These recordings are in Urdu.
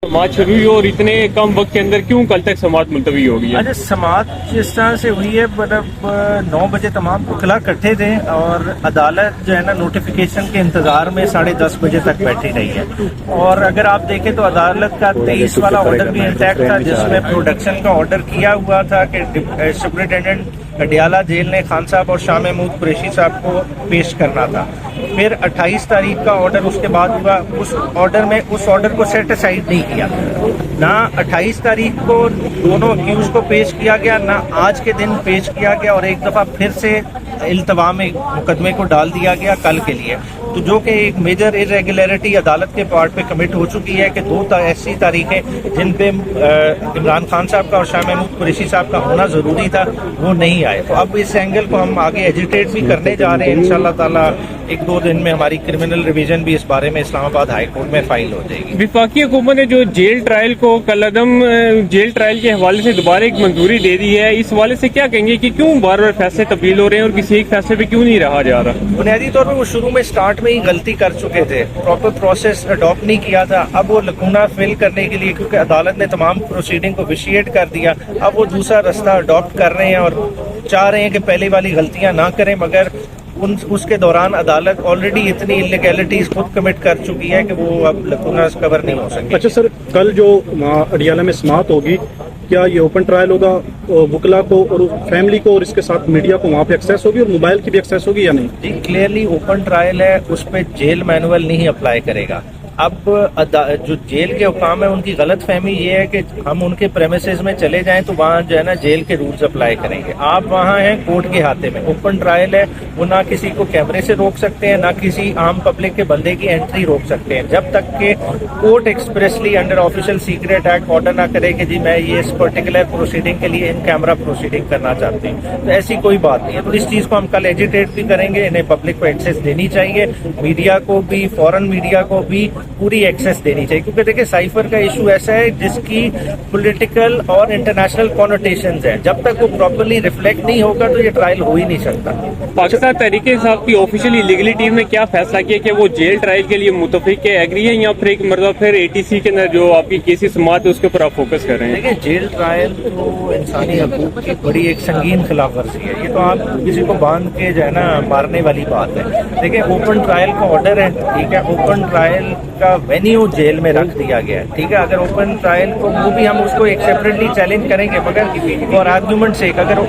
سماعت شروع ہوئی اور اتنے کم وقت کے اندر کیوں کل تک سماعت ملتوی ہو گئی ہے؟ اچھا، سماعت جس طرح سے ہوئی ہے مطلب 9 بجے تمام وکلا اکٹھے تھے اور عدالت جو ہے نا نوٹیفیکیشن کے انتظار میں 10:30 بجے تک بیٹھی رہی ہے. اور اگر آپ دیکھیں تو عدالت کا 23 والا آرڈر بھی انٹیکٹ تھا جس میں پروڈکشن کا آرڈر کیا ہوا تھا کہ سپرنٹینڈنٹ اڈیالہ جیل نے خان صاحب اور شاہ محمود قریشی صاحب کو پیش کرنا تھا. پھر 28 تاریخ کا آرڈر اس کے بعد ہوا. اس آرڈر کو سیٹ اسائڈ نہیں کیا. نہ 28 تاریخ کو دونوں اکیوز کو پیش کیا گیا، نہ آج کے دن پیش کیا گیا، اور ایک دفعہ پھر سے التوا میں مقدمے کو ڈال دیا گیا کل کے لیے. تو جو کہ ایک میجر irregularity عدالت کے پارٹ پہ کمٹ ہو چکی ہے کہ 2 ایسی تاریخیں جن پہ عمران خان صاحب کا اور شاہ محمود قریشی صاحب کا ہونا ضروری تھا وہ نہیں آئے. تو اب اس اینگل کو ہم آگے ایجیٹیٹ بھی کرنے جا رہے ہیں. انشاءاللہ تعالیٰ 1-2 دن میں ہماری کرمنل ریویژن بھی اس بارے میں اسلام آباد ہائی کورٹ میں فائل ہو جائے گی. وفاقی حکومت نے جو جیل ٹرائل کو کل عدم جیل ٹرائل کے حوالے سے دوبارہ ایک منظوری دے دی ہے، اس حوالے سے کیا کہیں گے کہ کیوں بار بار فیصلے تبدیل ہو رہے ہیں اور کسی ایک فیصلے پہ کیوں نہیں رہا جا رہا؟ بنیادی طور پر وہ شروع میں سٹارٹ میں ہی غلطی کر چکے تھے، پراپر پروسیس اڈاپٹ نہیں کیا تھا. اب وہ لکونہ فل کرنے کے لیے کیونکہ عدالت نے تمام پروسیڈنگ کو ویشیٹ کر دیا، اب وہ دوسرا راستہ اڈاپٹ کر رہے ہیں اور چاہ رہے ہیں کہ پہلے والی غلطیاں نہ کریں. مگر اس کے دوران عدالت آلریڈی اتنی انلیگیلٹیز خود کمٹ کر چکی ہے کہ وہ اب لکوناز کور نہیں ہو سکے. اچھا سر، کل جو اڈیالہ میں سماعت ہوگی کیا یہ اوپن ٹرائل ہوگا؟ وکلا کو اور فیملی کو اور اس کے ساتھ میڈیا کو وہاں پہ ایکسیس ہوگی اور موبائل کی بھی ایکسیس ہوگی یا نہیں؟ جی کلیئرلی اوپن ٹرائل ہے، اس پہ جیل مینول نہیں اپلائی کرے گا. اب جو جیل کے حکام ہیں ان کی غلط فہمی یہ ہے کہ ہم ان کے پریمیسز میں چلے جائیں تو وہاں جو ہے نا جیل کے رولز اپلائی کریں گے. آپ وہاں ہیں کورٹ کے ہاتھے میں، اوپن ٹرائل ہے، وہ نہ کسی کو کیمرے سے روک سکتے ہیں نہ کسی عام پبلک کے بندے کی انٹری روک سکتے ہیں جب تک کہ court expressly under official secret act order نہ کرے کہ جی میں یہ اس پرٹیکولر پروسیڈنگ کے لیے ان کیمرہ پروسیڈنگ کرنا چاہتے ہیں. تو ایسی کوئی بات نہیں ہے. تو اس چیز کو ہم کل ایجیٹیٹ بھی کریں گے. انہیں پبلک کو ایکسیس دینی چاہیے، میڈیا کو بھی، فورن میڈیا کو بھی پوری ایکسیس دینی چاہیے. کیونکہ دیکھیں سائفر کا ایشو ایسا ہے جس کی پولیٹیکل اور انٹرنیشنل کونوٹیشنز ہیں. جب تک وہ پراپرلی ریفلیکٹ نہیں ہوگا تو یہ ٹرائل ہو ہی نہیں سکتا. پاکستان تحریک انصاف کی آفیشیلی لیگلی ٹیم نے کیا فیصلہ کیا کہ وہ جیل ٹرائل کے لیے متفق ہے، ایگری ہے، یا پھر ایک مرتبہ پھر ATC کے اندر جو آپ کی کیسی سماعت ہے اس کے اوپر آپ فوکس کر رہے ہیں؟ دیکھیں جیل ٹرائل تو انسانی حقوق کی بڑی ایک سنگین خلاف ورزی ہے. یہ تو آپ کسی کو باندھ کے جو ہے نا مارنے والی بات ہے. دیکھیں اوپن ٹرائل کا آرڈر ہے، ٹھیک ہے، اوپن ٹرائل کا وینیو جیل میں رکھ دیا گیا ہے، ٹھیک ہے. اگر اوپن ٹرائل کو وہ بھی ہم اس کو ایک سیپریٹلی چیلنج کریں گے، مگر اور آرگیومنٹ سے اگر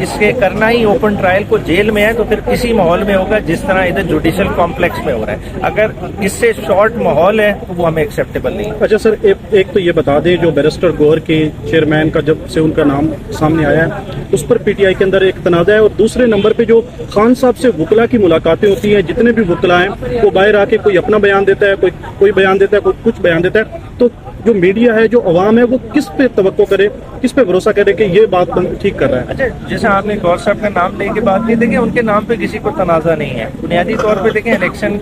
اس کے کرنا ہی اوپن ٹرائل کو جیل میں ہے تو پھر اسی ماحول میں ہوگا جس طرح ادھر جوڈیشل کمپلیکس میں ہو رہا ہے. اگر اس سے شارٹ ماحول ہے تو وہ ہمیں ایکسیپٹیبل نہیں. اچھا سر، ایک تو یہ بتا دیں جو بیرسٹر گور کے چیئرمین کا جب سے ان کا نام سامنے آیا ہے اس پر PTI کے اندر ایک تنازع ہے، اور دوسرے نمبر پہ جو خان صاحب سے وکلا کی ملاقاتیں ہوتی ہیں، جتنے بھی وکلا ہیں وہ باہر آ کے کوئی اپنا بیان دیتا ہے، کوئی بیان دیتا ہے، کوئی کچھ بیان دیتا ہے. تو جو میڈیا ہے، جو عوام ہے، وہ کس پہ توقع کرے، کس پہ بھروسہ کرے کہ یہ بات ٹھیک کر رہا ہے؟ اچھا، جیسے آپ نے گور صاحب کا نام لے کے بات کی، دیکھیں ان کے نام پہ کسی کو تنازع نہیں ہے. بنیادی طور پہ دیکھیں الیکشن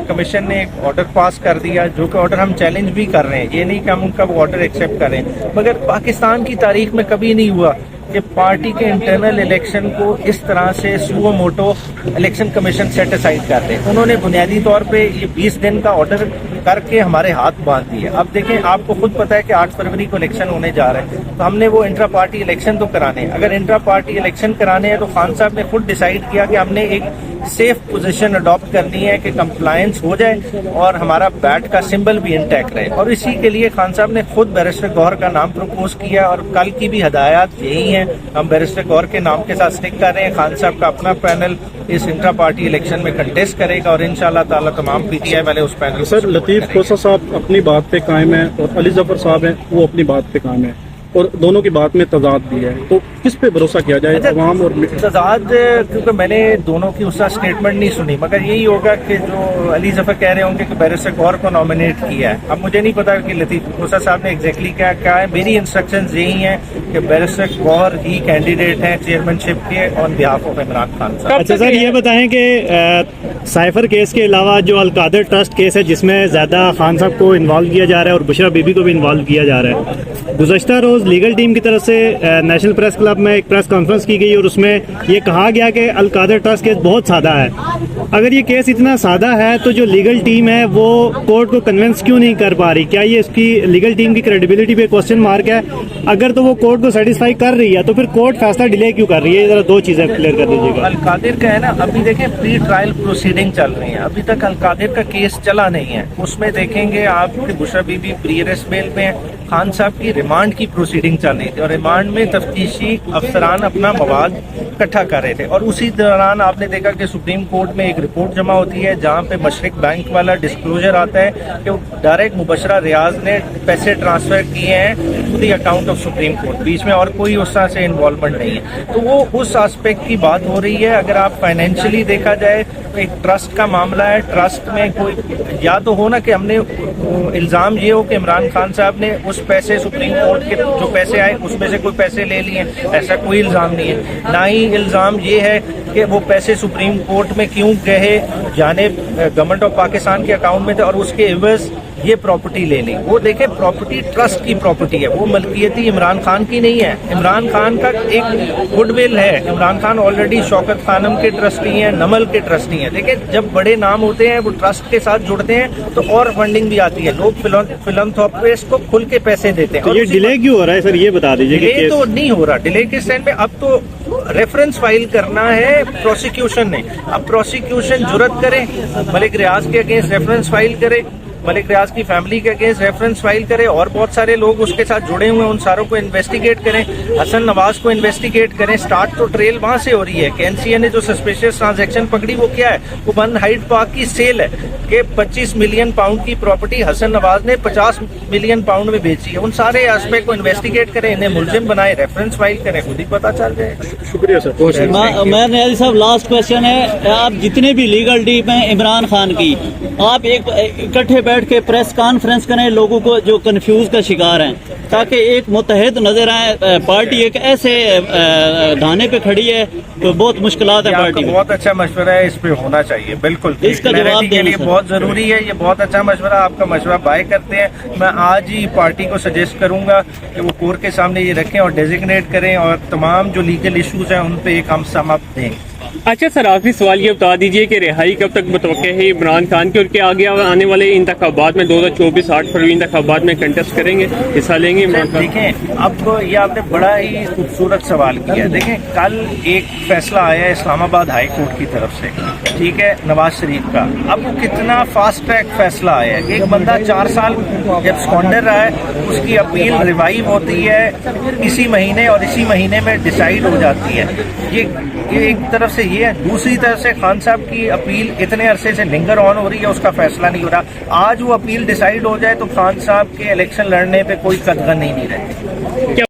کمیشن نے ایک آرڈر پاس کر دیا جو کہ آرڈر ہم چیلنج بھی کر رہے ہیں. یہ نہیں کہ ہم ان کا وہ آرڈر ایکسیپٹ کریں، مگر پاکستان کی تاریخ میں کبھی نہیں ہوا کہ پارٹی کے انٹرنل الیکشن کو اس طرح سے suo motu election commission set aside کر دے. انہوں نے بنیادی طور پہ یہ 20 دن کا آرڈر کر کے ہمارے ہاتھ باندھ دیے. اب دیکھیں آپ کو خود پتا ہے کہ 8 فروری کو الیکشن ہونے جا رہے ہیں، تو ہم نے وہ انٹرا پارٹی الیکشن تو کرانے ہیں. اگر انٹرا پارٹی الیکشن کرانے ہیں تو خان صاحب نے خود ڈیسائیڈ کیا کہ ہم نے ایک سیف پوزیشن اڈاپٹ کرنی ہے کہ کمپلائنس ہو جائے اور ہمارا بیٹ کا سمبل بھی انٹیکٹ رہے. اور اسی کے لیے خان صاحب نے خود بیرسٹر گور کا نام پروپوز کیا اور کل کی بھی ہدایات یہی ہیں. ہم بیرسٹر گور کے نام کے ساتھ اسٹک کر رہے ہیں. خان صاحب کا اپنا پینل اس انٹرا پارٹی الیکشن میں کنٹیسٹ کرے گا اور انشاءاللہ تعالی تمام PTI والے اس پینل. سر، لطیف کھوسہ صاحب اپنی بات پہ قائم ہیں اور علی ظفر صاحب ہیں وہ اپنی بات پہ قائم ہیں، اور دونوں کی بات میں تضاد بھی ہے. تو کس پہ بھروسہ کیا جائے عوام اور تضاد؟ کیونکہ میں نے دونوں کی اس کا اسٹیٹمنٹ نہیں سنی، مگر یہی ہوگا کہ جو علی ظفر کہہ رہے ہوں گے کہ بیرسٹر گور کو نامینیٹ کیا ہے. اب مجھے نہیں پتا کہ لطیف کھوسہ صاحب نے ایگزیکٹلی کیا کہا ہے. میری انسٹرکشنز یہی ہیں کہ بیرسٹر گور ہی کینڈیڈیٹ ہیں چیئرمین شپ کے آن بہاف آف عمران خان صاحب. اچھا سر، یہ بتائیں کہ سائفر کیس کے علاوہ جو القادر ٹرسٹ کیس ہے جس میں زیادہ خان صاحب کو انوالو کیا جا رہا ہے اور بشرا بی بی کو بھی انوالو کیا جا رہا ہے، گزشتہ روز لیگل ٹیم کی طرف سے نیشنل پریس کلب میں ایک پریس کانفرنس کی گئی اور اس میں یہ کہا گیا کہ القادر ٹرسٹ کیس بہت سادہ ہے. اگر یہ کیس اتنا سادہ ہے تو جو لیگل ٹیم ہے وہ کورٹ کو کنونس کیوں نہیں کر پا رہی؟ کیا یہ اس کی لیگل ٹیم کی کریڈیبلٹی پہ کوشچن مارک ہے؟ اگر تو وہ کورٹ کو سیٹسفائی کر رہی ہے تو پھر کورٹ فیصلہ ڈیلے کیوں کر رہی ہے؟ ذرا دو چیزیں کلیئر کر دیجیے گا. القادر کا ہے نا، ابھی دیکھیں پری ٹرائل پروسیڈنگ چل رہی ہیں، ابھی تک القادر کا کیس چلا نہیں ہے. اس میں دیکھیں گے آپ کہ بشرا بی بی پری ارسٹ بیل میں، خان صاحب کی ریمانڈ کی پروسیڈنگ چل رہی تھی اور ریمانڈ میں تفتیشی افسران اپنا مواد اکٹھا کر رہے تھے، اور اسی دوران آپ نے دیکھا کہ سپریم کورٹ میں ایک رپورٹ جمع ہوتی ہے جہاں پہ مشرق بینک والا ڈسکلوجر آتا ہے کہ ڈائریکٹ مبشرہ ریاض نے پیسے ٹرانسفر کیے ہیں to the account of Supreme Court, بیچ میں اور کوئی اس طرح سے انوالومنٹ نہیں ہے. تو وہ اس آسپیکٹ کی بات ہو رہی ہے. اگر آپ فائنینشلی دیکھا جائے تو ایک ٹرسٹ کا معاملہ ہے، ٹرسٹ میں کوئی یا تو ہو نا کہ ہم نے الزام یہ ہو کہ عمران خان صاحب نے اس پیسے سپریم کورٹ کے جو پیسے آئے اس میں سے کوئی پیسے لے لیے، ایسا کوئی الزام نہیں ہے. نہ ہی الزام یہ ہے کہ وہ پیسے سپریم کورٹ میں کیوں گئے، جانب گورنمنٹ آف پاکستان کے اکاؤنٹ میں تھے اور اس کے عوض یہ پراپرٹی لے لی. وہ دیکھیں پراپرٹی ٹرسٹ کی پراپرٹی ہے، وہ ملکیتی عمران خان کی نہیں ہے. عمران خان کا ایک گڈ ول ہے، عمران خان آلریڈی شوکت خانم کے ٹرسٹی ہیں، نمل کے ٹرسٹی ہیں. دیکھیں جب بڑے نام ہوتے ہیں وہ ٹرسٹ کے ساتھ جڑتے ہیں تو اور فنڈنگ بھی آتی ہے، لوگ فلانتھروپسٹ کو کھل کے پیسے دیتے ہیں. تو یہ ڈیلے کیوں ہو رہا ہے سر؟ یہ بتا دیجیے. ڈیلے تو نہیں ہو رہا، ڈیلے کے اسٹینڈ پہ اب تو ریفرنس فائل کرنا ہے پروسیکیوشن نے. اب پروسیکیوشن جرت کرے، ملک ریاض کے اگینسٹ ریفرنس فائل کرے، ملک ریاض کی فیملی کے اگینسٹ ریفرنس فائل کرے، اور بہت سارے لوگ اس کے ساتھ جڑے ہوئے ہیں ان ساروں کو انویسٹیگیٹ کریں، حسن نواز کو انویسٹیگیٹ کریں. سٹارٹ تو ٹریل وہاں سے ہو رہی ہے کہ این سی اے نے جو سسپیشیس ٹرانزیکشن پکڑی وہ کیا ہے؟ وہ بن ہائیڈ پارک کی سیل ہے کہ 25 ملین پاؤنڈ کی پراپرٹی حسن نواز نے 50 ملین پاؤنڈ میں بیچی ہے. ان سارے آسپیکٹ کو انویسٹیگیٹ کریں، انہیں ملزم بنائے، ریفرنس فائل کریں، خود ہی پتہ چل جائے. شکریہ سر. میں نیازی صاحب لاسٹ کوشچن ہے، آپ جتنے بھی لیگل ٹیم ہیں عمران خان کی، آپ ایک اکٹھے بیٹھ کے پریس کانفرنس کریں لوگوں کو جو کنفیوز کا شکار ہیں، تاکہ ایک متحد نظر آئے. پارٹی ایک ایسے دھانے پہ کھڑی ہے تو بہت مشکلات ہیں پارٹی میں. بہت اچھا مشورہ ہے، اس پہ ہونا چاہیے بالکل. اس کا جواب کے لیے دینا بہت ضروری ہے، یہ بہت اچھا مشورہ، آپ کا مشورہ بائے کرتے ہیں. میں آج ہی پارٹی کو سجیسٹ کروں گا کہ وہ کور کے سامنے یہ رکھیں اور ڈیزگنیٹ کریں اور تمام جو لیگل ایشوز ہیں ان پہ ایک ہم سم اپ دیں. اچھا سر، آخری سوال یہ بتا دیجیے کہ رہائی کب تک متوقع ہے عمران خان کی، اور کیا آگے آنے والے انتخابات میں 2024 8 فروری انتخابات میں کنٹیسٹ کریں گے، حصہ لیں گے عمران خان؟ دیکھیں اب یہ آپ نے بڑا ہی خوبصورت سوال کیا. دیکھیں کل ایک فیصلہ آیا ہے اسلام آباد ہائی کورٹ کی طرف سے، ٹھیک ہے، نواز شریف کا. اب وہ کتنا فاسٹ ٹریک فیصلہ آیا ہے. ایک بندہ 4 سال جب اسکانڈر رہا ہے، اس کی اپیل ریوائیو ہوتی ہے اسی مہینے اور اسی مہینے میں ڈیسائیڈ ہو جاتی ہے. یہ ایک طرف سے یہ ہے، دوسری طرف سے خان صاحب کی اپیل اتنے عرصے سے لنگر آن ہو رہی ہے، اس کا فیصلہ نہیں ہو رہا. آج وہ اپیل ڈیسائیڈ ہو جائے تو خان صاحب کے الیکشن لڑنے پہ کوئی قدغن نہیں رہتی.